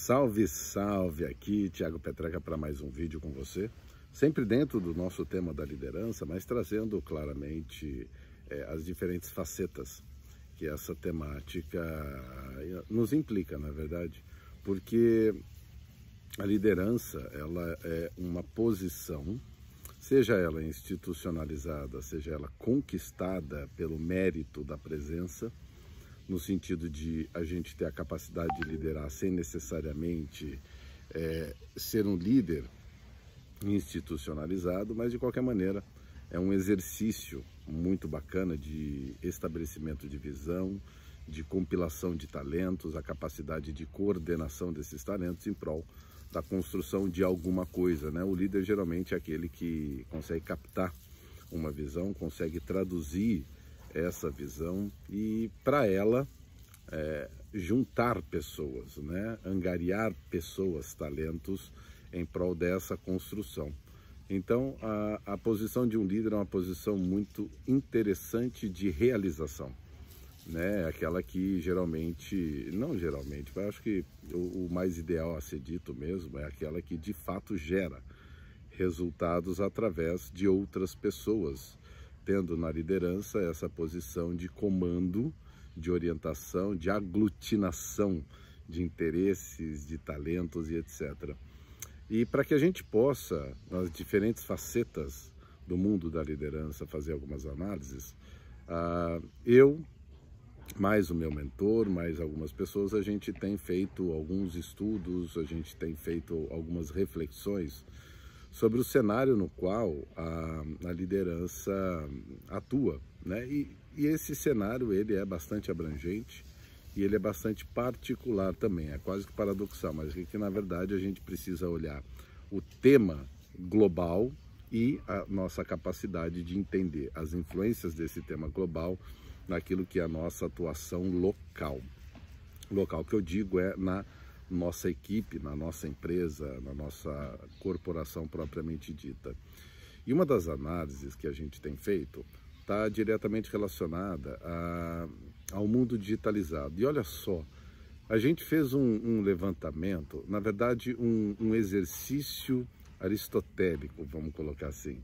Salve, salve! Aqui, Thiago Petreca, para mais um vídeo com você. Sempre dentro do nosso tema da liderança, mas trazendo claramente as diferentes facetas que essa temática nos implica, na verdade. Porque a liderança, ela é uma posição, seja ela institucionalizada, seja ela conquistada pelo mérito da presença, no sentido de a gente ter a capacidade de liderar sem necessariamente ser um líder institucionalizado, mas de qualquer maneira é um exercício muito bacana de estabelecimento de visão, de compilação de talentos, a capacidade de coordenação desses talentos em prol da construção de alguma coisa, né? O líder geralmente é aquele que consegue captar uma visão, consegue traduzir essa visão e, para ela, juntar pessoas, né? Angariar pessoas, talentos em prol dessa construção. Então, a posição de um líder é uma posição muito interessante de realização, né? Aquela que geralmente, não geralmente, mas acho que o mais ideal a ser dito mesmo é aquela que de fato gera resultados através de outras pessoas, tendo na liderança essa posição de comando, de orientação, de aglutinação de interesses, de talentos e etc. E para que a gente possa, nas diferentes facetas do mundo da liderança, fazer algumas análises, eu, mais o meu mentor, mais algumas pessoas, a gente tem feito alguns estudos, a gente tem feito algumas reflexões sobre o cenário no qual a liderança atua, né? E esse cenário, ele é bastante abrangente e ele é bastante particular também, é quase que paradoxal, mas que na verdade a gente precisa olhar o tema global e a nossa capacidade de entender as influências desse tema global naquilo que é a nossa atuação local. Local que eu digo é na nossa equipe, na nossa empresa, na nossa corporação propriamente dita. E uma das análises que a gente tem feito está diretamente relacionada ao mundo digitalizado. E olha só, a gente fez um levantamento, na verdade um exercício aristotélico, vamos colocar assim,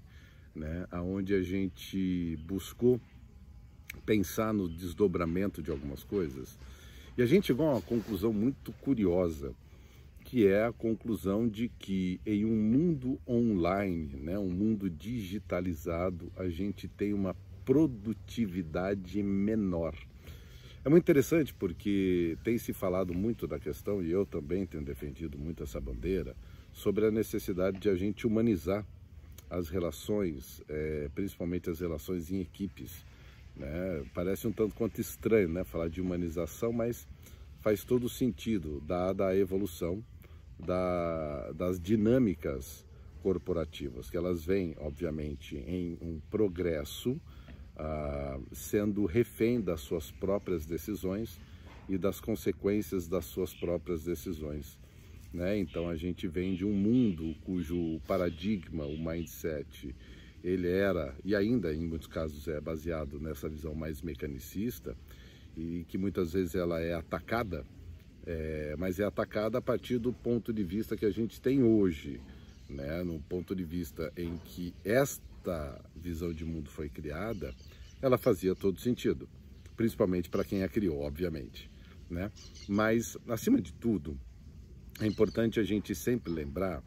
né? Onde a gente buscou pensar no desdobramento de algumas coisas. E a gente chegou a uma conclusão muito curiosa, que é a conclusão de que em um mundo online, né, um mundo digitalizado, a gente tem uma produtividade menor. É muito interessante porque tem se falado muito da questão, e eu também tenho defendido muito essa bandeira, sobre a necessidade de a gente humanizar as relações, principalmente as relações em equipes. Né? Parece um tanto quanto estranho, né, falar de humanização, mas faz todo sentido, dada a evolução das dinâmicas corporativas, que elas vêm, obviamente, em um progresso, sendo refém das suas próprias decisões e das consequências das suas próprias decisões. Né? Então a gente vem de um mundo cujo paradigma, o mindset, ele era, e ainda em muitos casos é baseado nessa visão mais mecanicista, e que muitas vezes ela é atacada, mas é atacada a partir do ponto de vista que a gente tem hoje, né? No ponto de vista em que esta visão de mundo foi criada, ela fazia todo sentido, principalmente para quem a criou, obviamente, né? Mas, acima de tudo, é importante a gente sempre lembrar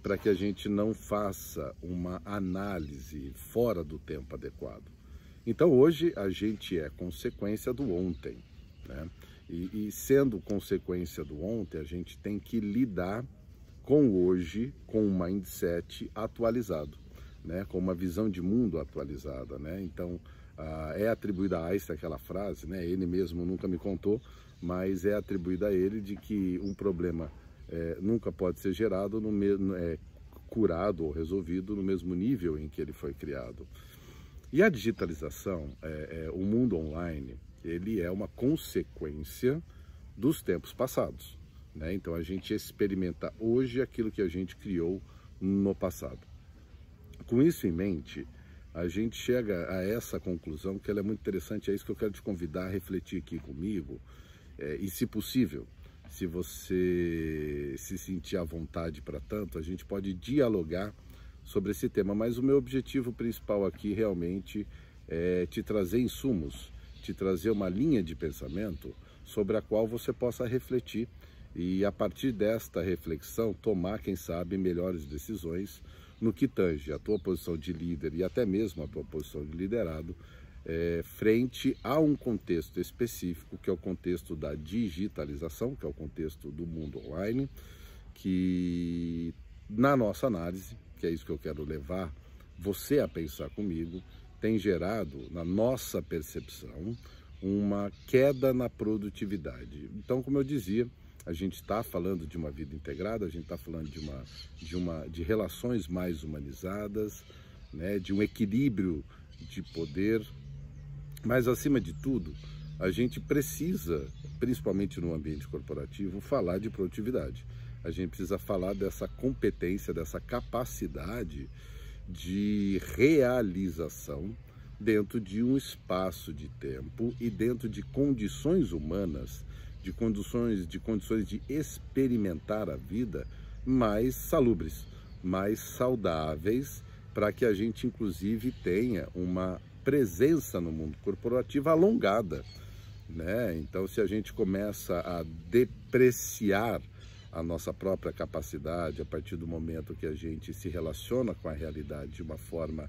para que a gente não faça uma análise fora do tempo adequado. Então hoje a gente é consequência do ontem, né? E sendo consequência do ontem, a gente tem que lidar com hoje, com um mindset atualizado, né? Com uma visão de mundo atualizada, né? Então é atribuída a Einstein aquela frase, né? Ele mesmo nunca me contou, mas é atribuída a ele de que um problema nunca pode ser gerado no mesmo, curado ou resolvido no mesmo nível em que ele foi criado. E a digitalização, o mundo online, ele é uma consequência dos tempos passados, né? Então a gente experimenta hoje aquilo que a gente criou no passado. Com isso em mente, a gente chega a essa conclusão que ela é muito interessante, é isso que eu quero te convidar a refletir aqui comigo, e se possível, se você se sentir à vontade para tanto, a gente pode dialogar sobre esse tema, mas o meu objetivo principal aqui realmente é te trazer insumos, te trazer uma linha de pensamento sobre a qual você possa refletir e, a partir desta reflexão, tomar, quem sabe, melhores decisões no que tange a tua posição de líder e até mesmo a tua posição de liderado, frente a um contexto específico, que é o contexto da digitalização, que é o contexto do mundo online, que, na nossa análise, que é isso que eu quero levar você a pensar comigo, tem gerado, na nossa percepção, uma queda na produtividade. Então, como eu dizia, a gente está falando de uma vida integrada, a gente está falando de relações mais humanizadas, né, de um equilíbrio de poder, mas, acima de tudo, a gente precisa, principalmente no ambiente corporativo, falar de produtividade. A gente precisa falar dessa competência, dessa capacidade de realização dentro de um espaço de tempo e dentro de condições humanas, de condições de experimentar a vida mais salubres, mais saudáveis, para que a gente, inclusive, tenha uma presença no mundo corporativo alongada, né? Então, se a gente começa a depreciar a nossa própria capacidade a partir do momento que a gente se relaciona com a realidade de uma forma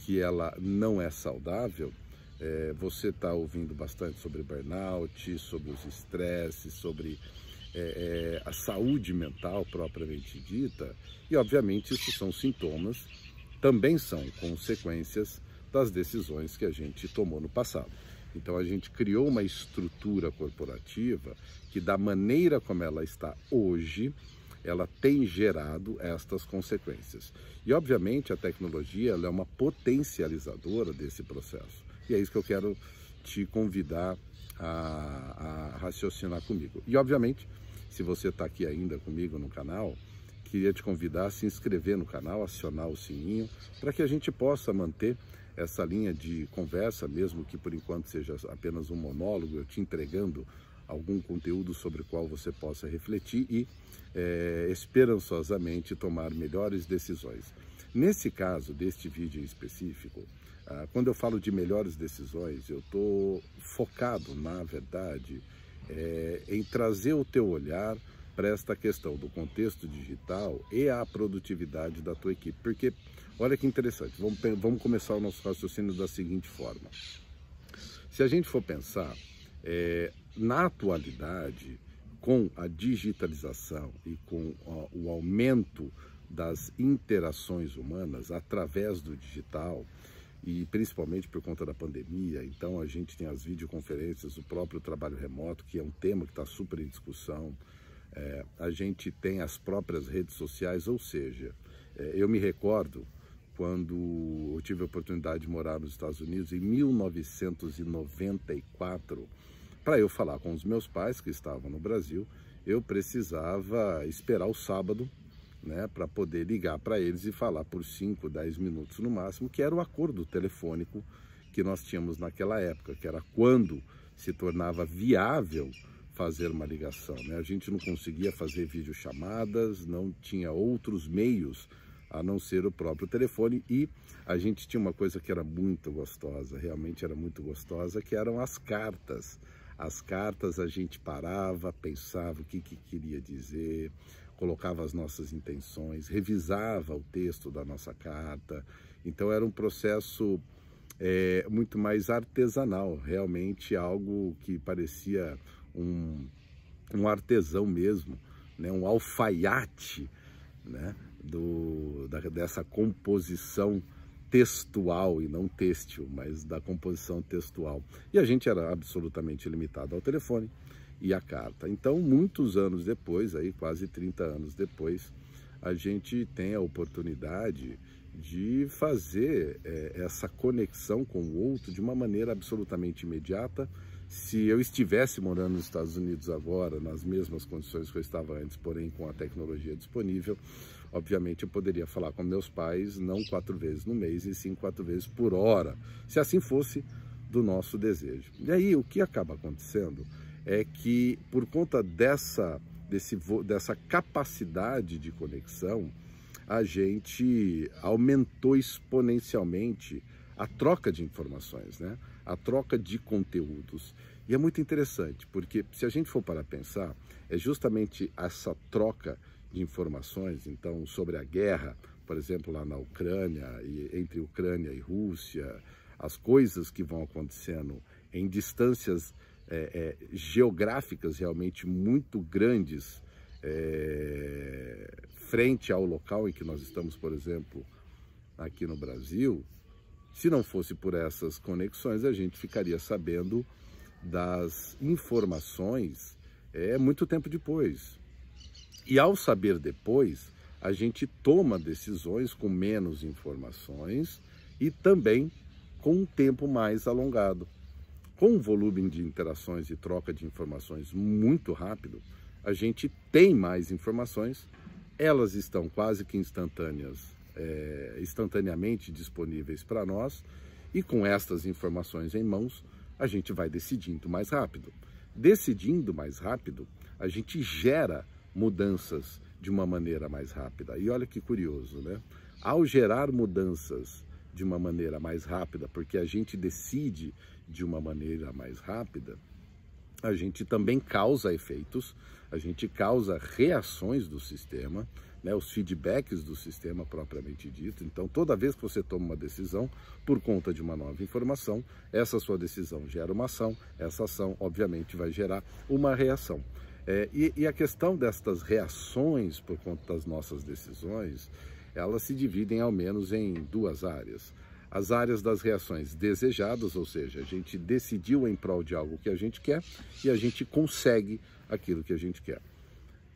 que ela não é saudável, você está ouvindo bastante sobre burnout, sobre os estresses, sobre a saúde mental propriamente dita, e obviamente isso são sintomas, também são consequências das decisões que a gente tomou no passado. Então a gente criou uma estrutura corporativa que, da maneira como ela está hoje, ela tem gerado estas consequências. E obviamente a tecnologia, ela é uma potencializadora desse processo. E é isso que eu quero te convidar a raciocinar comigo. E obviamente, se você está aqui ainda comigo no canal, queria te convidar a se inscrever no canal, acionar o sininho, para que a gente possa manter essa linha de conversa, mesmo que por enquanto seja apenas um monólogo, eu te entregando algum conteúdo sobre o qual você possa refletir e esperançosamente tomar melhores decisões. Nesse caso deste vídeo em específico, quando eu falo de melhores decisões, eu estou focado, na verdade, em trazer o teu olhar para esta questão do contexto digital e a produtividade da tua equipe. Porque, olha que interessante, vamos começar o nosso raciocínio da seguinte forma. Se a gente for pensar, na atualidade, com a digitalização e com o aumento das interações humanas através do digital, e principalmente por conta da pandemia, então a gente tem as videoconferências, o próprio trabalho remoto, que é um tema que está super em discussão, a gente tem as próprias redes sociais, ou seja, eu me recordo quando eu tive a oportunidade de morar nos Estados Unidos em 1994, para eu falar com os meus pais que estavam no Brasil, eu precisava esperar o sábado, né, para poder ligar para eles e falar por 5, 10 minutos no máximo, que era o acordo telefônico que nós tínhamos naquela época, que era quando se tornava viável fazer uma ligação, né? A gente não conseguia fazer videochamadas, não tinha outros meios a não ser o próprio telefone, e a gente tinha uma coisa que era muito gostosa, realmente era muito gostosa, que eram as cartas. As cartas a gente parava, pensava o que queria dizer, colocava as nossas intenções, revisava o texto da nossa carta. Então era um processo muito mais artesanal, realmente algo que parecia um artesão mesmo, né? Um alfaiate, né? Dessa composição textual e não têxtil, mas da composição textual. E a gente era absolutamente limitado ao telefone e à carta. Então, muitos anos depois, aí quase 30 anos depois, a gente tem a oportunidade de fazer essa conexão com o outro de uma maneira absolutamente imediata. Se eu estivesse morando nos Estados Unidos agora, nas mesmas condições que eu estava antes, porém com a tecnologia disponível, obviamente eu poderia falar com meus pais não 4 vezes no mês, e sim 4 vezes por hora, se assim fosse do nosso desejo. E aí o que acaba acontecendo é que por conta dessa capacidade de conexão, a gente aumentou exponencialmente a troca de informações, né? A troca de conteúdos. E é muito interessante, porque se a gente for para pensar, é justamente essa troca de informações, então, sobre a guerra, por exemplo, lá na Ucrânia, entre Ucrânia e Rússia, as coisas que vão acontecendo em distâncias geográficas realmente muito grandes, frente ao local em que nós estamos, por exemplo, aqui no Brasil. Se não fosse por essas conexões, a gente ficaria sabendo das informações muito tempo depois. E ao saber depois, a gente toma decisões com menos informações e também com um tempo mais alongado. Com um volume de interações e troca de informações muito rápido, a gente tem mais informações, elas estão quase que instantaneamente disponíveis para nós, e com estas informações em mãos, a gente vai decidindo mais rápido. Decidindo mais rápido, a gente gera mudanças de uma maneira mais rápida. E olha que curioso, né? Ao gerar mudanças de uma maneira mais rápida, porque a gente decide de uma maneira mais rápida, a gente também causa efeitos, a gente causa reações do sistema, né, os feedbacks do sistema propriamente dito. Então, toda vez que você toma uma decisão por conta de uma nova informação, essa sua decisão gera uma ação, essa ação, obviamente, vai gerar uma reação. E a questão destas reações por conta das nossas decisões, elas se dividem ao menos em duas áreas. As áreas das reações desejadas, ou seja, a gente decidiu em prol de algo que a gente quer e a gente consegue aquilo que a gente quer.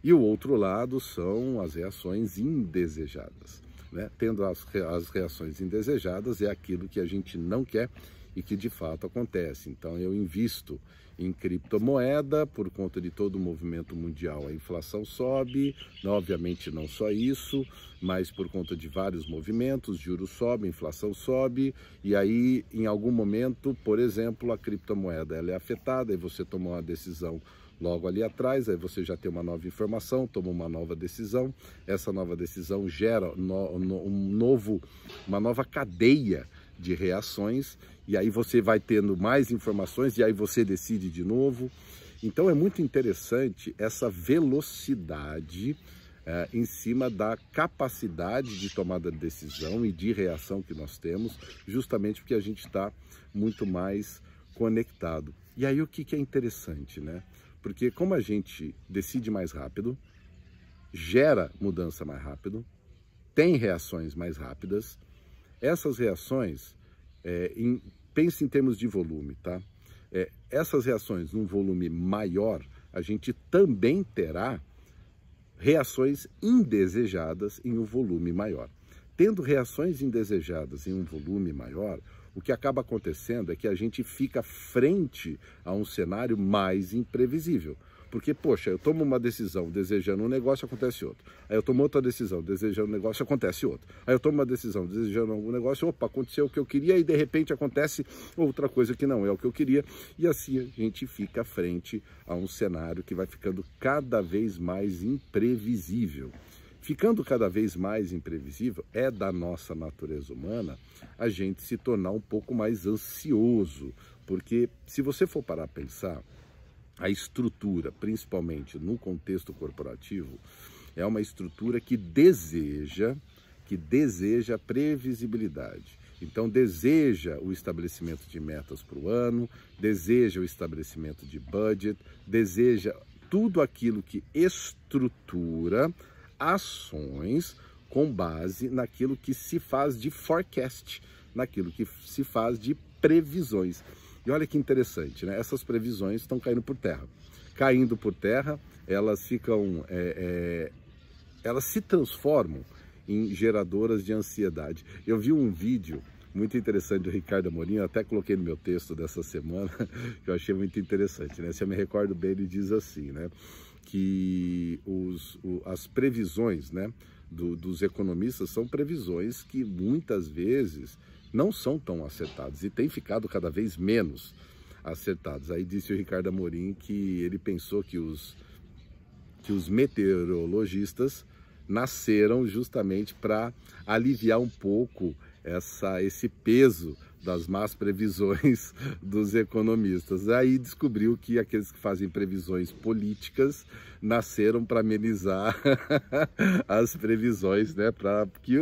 E o outro lado são as reações indesejadas, né? Tendo as reações indesejadas é aquilo que a gente não quer e que de fato acontece. Então eu invisto em criptomoeda por conta de todo o movimento mundial, a inflação sobe, obviamente não só isso, mas por conta de vários movimentos, juros sobem, inflação sobe, e aí em algum momento, por exemplo, a criptomoeda ela é afetada e você tomou uma decisão logo ali atrás, aí você já tem uma nova informação, toma uma nova decisão, essa nova decisão gera uma nova cadeia de reações, e aí você vai tendo mais informações, e aí você decide de novo. Então é muito interessante essa velocidade em cima da capacidade de tomada de decisão e de reação que nós temos, justamente porque a gente está muito mais conectado. E aí o que é interessante, né? Porque como a gente decide mais rápido, gera mudança mais rápido, tem reações mais rápidas, essas reações, pense em termos de volume, tá? Essas reações num volume maior, a gente também terá reações indesejadas em um volume maior. Tendo reações indesejadas em um volume maior, o que acaba acontecendo é que a gente fica frente a um cenário mais imprevisível. Porque, poxa, eu tomo uma decisão desejando um negócio, acontece outro. Aí eu tomo outra decisão desejando um negócio, acontece outro. Aí eu tomo uma decisão desejando algum negócio, opa, aconteceu o que eu queria e de repente acontece outra coisa que não é o que eu queria. E assim a gente fica frente a um cenário que vai ficando cada vez mais imprevisível. Ficando cada vez mais imprevisível, é da nossa natureza humana a gente se tornar um pouco mais ansioso. Porque se você for parar a pensar, a estrutura, principalmente no contexto corporativo, é uma estrutura que deseja previsibilidade. Então, deseja o estabelecimento de metas para o ano, deseja o estabelecimento de budget, deseja tudo aquilo que estrutura ações com base naquilo que se faz de forecast, naquilo que se faz de previsões. E olha que interessante, né? Essas previsões estão caindo por terra. Caindo por terra, elas ficam, elas se transformam em geradoras de ansiedade. Eu vi um vídeo muito interessante do Ricardo Amorim, eu até coloquei no meu texto dessa semana, que eu achei muito interessante, né? Se eu me recordo bem, ele diz assim, né? Que as previsões, né, dos economistas são previsões que muitas vezes não são tão acertadas e tem ficado cada vez menos acertados. Aí disse o Ricardo Amorim que ele pensou que os meteorologistas nasceram justamente para aliviar um pouco esse peso das más previsões dos economistas. Aí descobriu que aqueles que fazem previsões políticas nasceram para amenizar as previsões, né, para que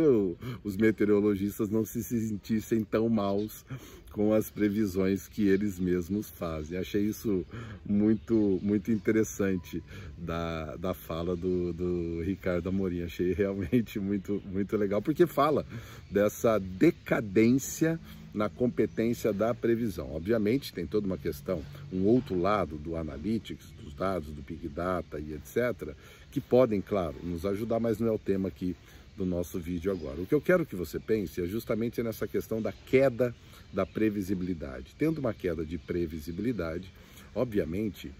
os meteorologistas não se sentissem tão maus com as previsões que eles mesmos fazem. Achei isso muito interessante da fala do Ricardo Amorim. Achei realmente muito legal, porque fala dessa decadência na competência da previsão. Obviamente tem toda uma questão, um outro lado do Analytics, dos dados, do Big Data e etc., que podem, claro, nos ajudar, mas não é o tema aqui do nosso vídeo agora. O que eu quero que você pense é justamente nessa questão da queda da previsibilidade. Tendo uma queda de previsibilidade, obviamente,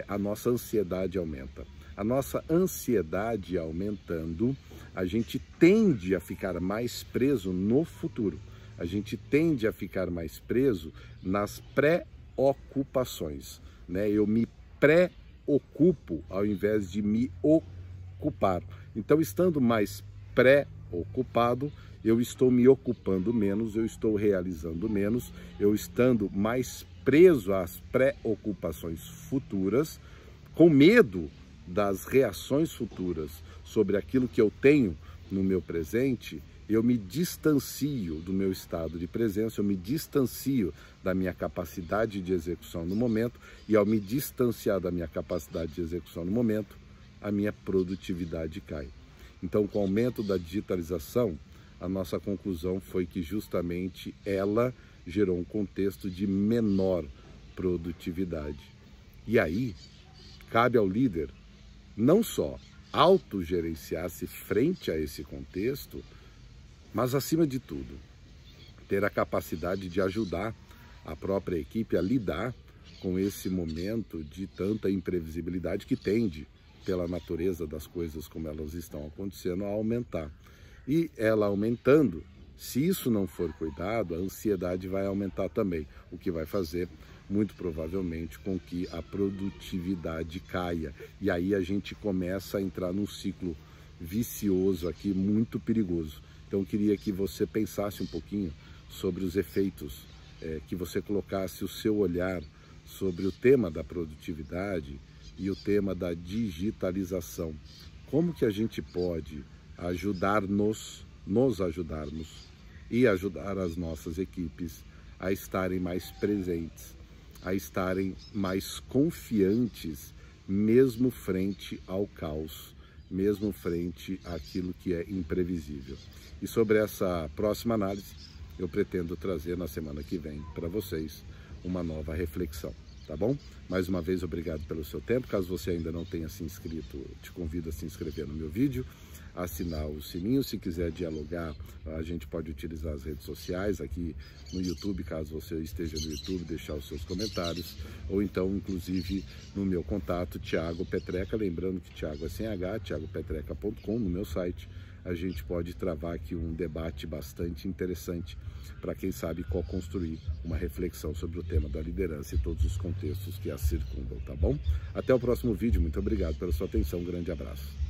a nossa ansiedade aumenta. A nossa ansiedade aumentando, a gente tende a ficar mais preso no futuro. A gente tende a ficar mais preso nas preocupações, né? Eu me preocupo ao invés de me ocupar. Então, estando mais preocupado, eu estou me ocupando menos, eu estou realizando menos, eu estando mais preso às preocupações futuras, com medo das reações futuras sobre aquilo que eu tenho no meu presente, eu me distancio do meu estado de presença, eu me distancio da minha capacidade de execução no momento, e ao me distanciar da minha capacidade de execução no momento, a minha produtividade cai. Então, com o aumento da digitalização, a nossa conclusão foi que justamente ela gerou um contexto de menor produtividade. E aí, cabe ao líder não só autogerenciar-se frente a esse contexto, mas, acima de tudo, ter a capacidade de ajudar a própria equipe a lidar com esse momento de tanta imprevisibilidade que tende, pela natureza das coisas como elas estão acontecendo, a aumentar. E ela aumentando, se isso não for cuidado, a ansiedade vai aumentar também, o que vai fazer, muito provavelmente, com que a produtividade caia. E aí a gente começa a entrar num ciclo vicioso aqui, muito perigoso. Então eu queria que você pensasse um pouquinho sobre os efeitos, que você colocasse o seu olhar sobre o tema da produtividade e o tema da digitalização. Como que a gente pode nos ajudarmos e ajudar as nossas equipes a estarem mais presentes, a estarem mais confiantes, mesmo frente ao caos, mesmo frente àquilo que é imprevisível. E sobre essa próxima análise, eu pretendo trazer na semana que vem para vocês uma nova reflexão, tá bom? Mais uma vez, obrigado pelo seu tempo. Caso você ainda não tenha se inscrito, te convido a se inscrever no meu vídeo, assinar o sininho. Se quiser dialogar, a gente pode utilizar as redes sociais aqui no YouTube, caso você esteja no YouTube, deixar os seus comentários, ou então, inclusive, no meu contato, Thiago Petreca, lembrando que Thiago é sem H, thiagopetreca.com, no meu site. A gente pode travar aqui um debate bastante interessante para quem sabe co-construir uma reflexão sobre o tema da liderança e todos os contextos que a circundam, tá bom? Até o próximo vídeo, muito obrigado pela sua atenção, um grande abraço.